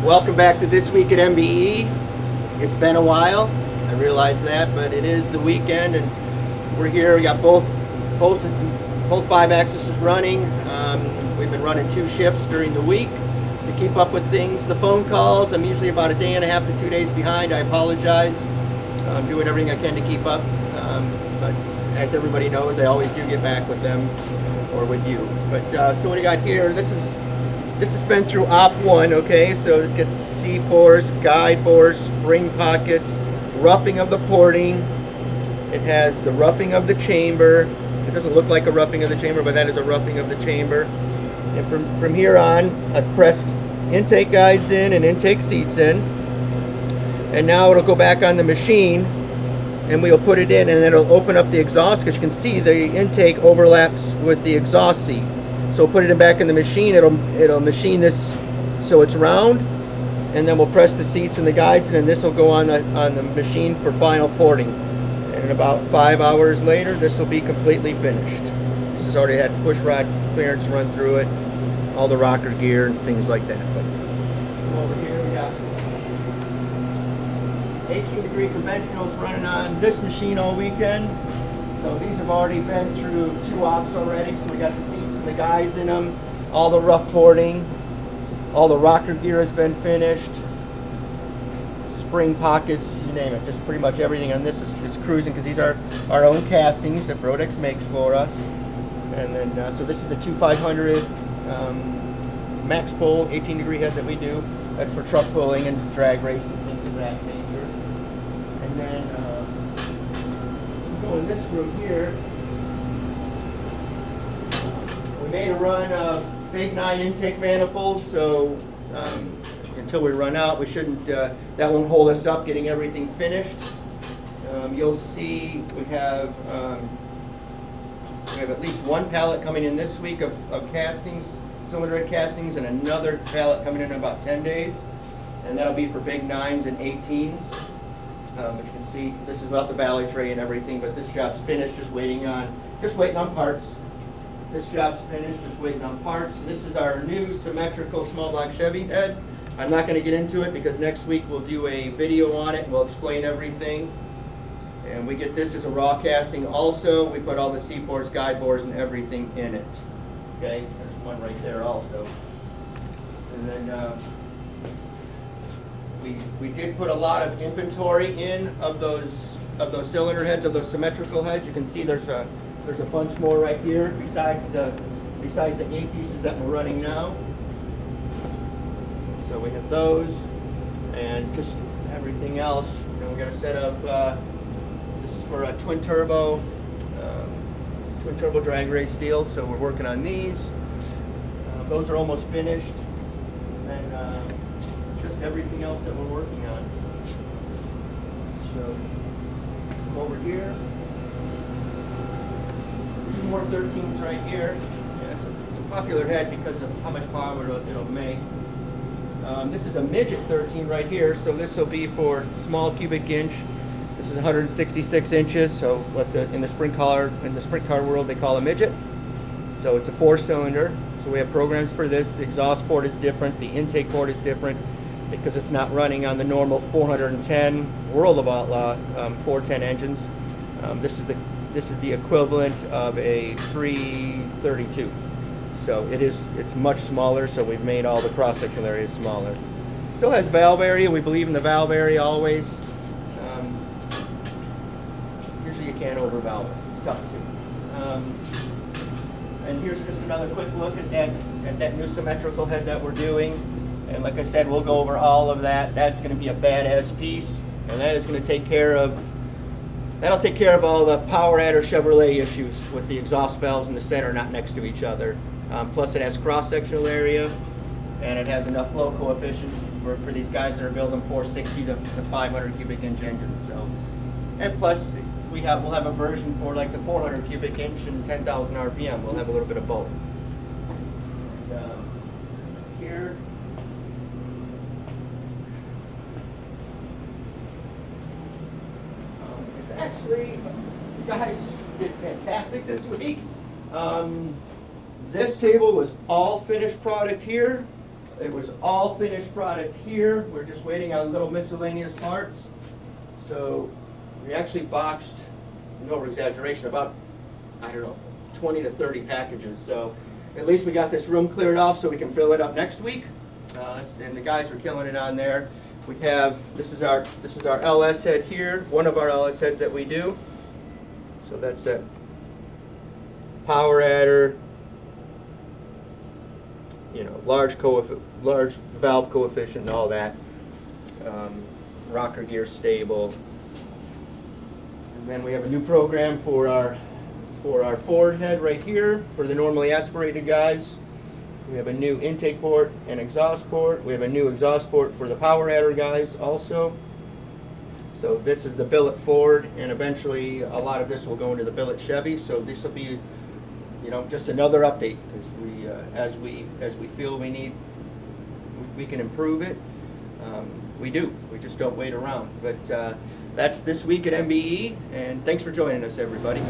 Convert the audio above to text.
Welcome back to This Week at MBE. It's been a while, I realize that, but it is the weekend and we're here. We got both 5-axis running. We've been running 2 shifts during the week to keep up with things. The phone calls, I'm usually about a day and a half to 2 days behind. I apologize. I'm doing everything I can to keep up, but as everybody knows, I always do get back with them or with you. But so what do you got here? This has been through Op 1, okay? So it gets C-pores, guide bores, spring pockets, roughing of the porting. It has the roughing of the chamber. It doesn't look like a roughing of the chamber, but that is a roughing of the chamber. And from here on, I've pressed intake guides in and intake seats in. And now it'll go back on the machine and we'll put it in and it'll open up the exhaust, because you can see the intake overlaps with the exhaust seat. So we'll put it back in the machine. It'll machine this so it's round, and then we'll press the seats and the guides, and then this will go on the machine for final porting. And about 5 hours later, this will be completely finished. This has already had push rod clearance run through it, all the rocker gear and things like that. But over here we got 18-degree conventionals running on this machine all weekend. So these have already been through 2 ops already. So we got the seats and the guides in them, all the rough porting, all the rocker gear has been finished, spring pockets, you name it. Just pretty much everything on this is cruising, because these are our own castings that Brodex makes for us. And then so this is the 2500 max pull 18-degree head that we do. That's for truck pulling and drag racing, things of that nature. And then in this room here, we made a run of big 9 intake manifolds, so until we run out, we shouldn't, that won't hold us up getting everything finished. You'll see we have at least 1 pallet coming in this week of castings, cylinder head castings, and another pallet coming in about 10 days, and that'll be for big 9s and 18s. As you can see, this is about the valley tray and everything, but this job's finished, just waiting on parts. This job's finished, just waiting on parts. This is our new symmetrical small block Chevy head. I'm not going to get into it because next week we'll do a video on it and we'll explain everything. And we get this as a raw casting also. We put all the C-pores, guide bores, and everything in it. Okay, there's one right there also. And then we did put a lot of inventory in of those cylinder heads, of those symmetrical heads. You can see there's a bunch more right here besides the 8 pieces that we're running now. So we have those and just everything else. You know, we got a set of this is for a twin turbo drag race deal. So we're working on these. Those are almost finished. And just everything else that we're working on. So come over here. There's more 13s right here. Yeah, it's a popular head because of how much power it'll make. This is a Midget 13 right here, so this will be for small cubic inch. This is 166 inches, so what in the sprint car world they call a Midget. So it's a 4-cylinder. So we have programs for this. The exhaust port is different. The intake port is different, because it's not running on the normal 410 World of Outlaw 410 engines. This is the equivalent of a 332. So it's much smaller. So we've made all the cross-sectional areas smaller. Still has valve area. We believe in the valve area always. Usually you can't over valve it. It's tough too. And here's just another quick look at that new symmetrical head that we're doing. And like I said, we'll go over all of that. That's going to be a badass piece, and that is going to take care of all the power adder Chevrolet issues with the exhaust valves in the center not next to each other. Plus it has cross-sectional area, and it has enough flow coefficient for these guys that are building 460 to 500 cubic inch engines. So, and plus we'll have a version for like the 400 cubic inch and 10,000 RPM. We'll have a little bit of both. And, here. Actually, you guys did fantastic this week. This table was all finished product here. It was all finished product here. We're just waiting on little miscellaneous parts. So we actually boxed, no exaggeration, about, I don't know, 20 to 30 packages. So at least we got this room cleared off so we can fill it up next week. And the guys are killing it on there. We have, this is our LS head here, one of our LS heads that we do. So that's that power adder, you know, large valve coefficient and all that. Rocker gear stable. And then we have a new program for our forward head right here for the normally aspirated guys. We have a new intake port and exhaust port. We have a new exhaust port for the power adder guys also. So this is the billet Ford, and eventually a lot of this will go into the billet Chevy. So this will be, you know, just another update, because we, as we feel we can improve it, we do. We just don't wait around. But that's this week at MBE, and thanks for joining us, everybody.